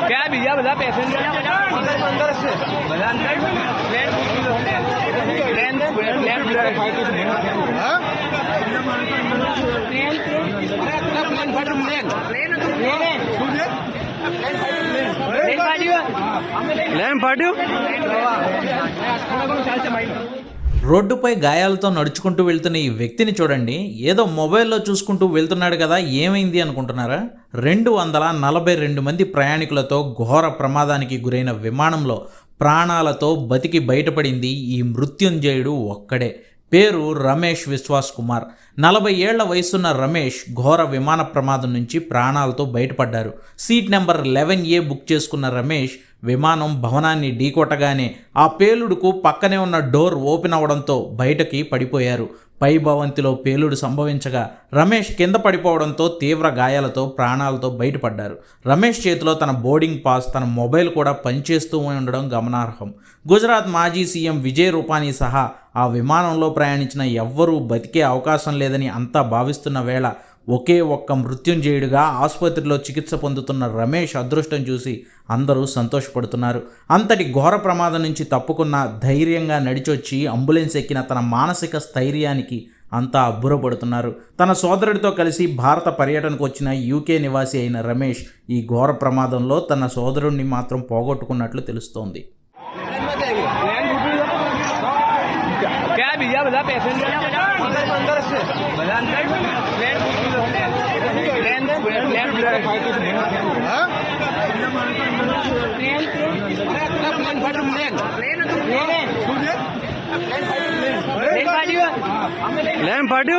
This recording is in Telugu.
क्या भैया बता पैसेंजर अंदर से రోడ్డుపై గాయాలతో నడుచుకుంటూ వెళ్తున్న ఈ వ్యక్తిని చూడండి. ఏదో మొబైల్లో చూసుకుంటూ వెళ్తున్నాడు కదా, ఏమైంది అనుకుంటున్నారా? 242 మంది ప్రయాణికులతో ఘోర ప్రమాదానికి గురైన విమానంలో ప్రాణాలతో బతికి బయటపడింది ఈ మృత్యుంజయుడు ఒక్కడే. పేరు రమేష్ విశ్వాస్ కుమార్. 40 ఏళ్ల వయసున్న రమేష్ ఘోర విమాన ప్రమాదం నుంచి ప్రాణాలతో బయటపడ్డారు. సీట్ నెంబర్ 11A బుక్ చేసుకున్న రమేష్ విమానం భవనాన్ని ఢీకొట్టగానే ఆ పేలుడుకు పక్కనే ఉన్న డోర్ ఓపెన్ అవడంతో బయటకి పడిపోయారు. పై భవంతిలో పేలుడు సంభవించగా రమేష్ కింద పడిపోవడంతో తీవ్ర గాయాలతో ప్రాణాలతో బయటపడ్డారు. రమేష్ చేతిలో తన బోర్డింగ్ పాస్, తన మొబైల్ కూడా పనిచేస్తూ ఉండడం గమనార్హం. గుజరాత్ మాజీ సీఎం విజయ్ రూపానీ సహా ఆ విమానంలో ప్రయాణించిన ఎవ్వరూ బతికే అవకాశం లేదని అంతా భావిస్తున్న వేళ ఒకే ఒక్క మృత్యుంజయుడిగా ఆసుపత్రిలో చికిత్స పొందుతున్న రమేష్ అదృష్టం చూసి అందరూ సంతోషపడుతున్నారు. అంతటి ఘోర ప్రమాదం నుంచి తప్పుకున్న ధైర్యంగా నడిచొచ్చి అంబులెన్స్ ఎక్కిన తన మానసిక స్థైర్యానికి అంతా అబ్బురపడుతున్నారు. తన సోదరుడితో కలిసి భారత పర్యటనకు వచ్చిన యూకే నివాసి అయిన రమేష్ ఈ ఘోర ప్రమాదంలో తన సోదరుడిని మాత్రం పోగొట్టుకున్నట్లు తెలుస్తోంది. Plane party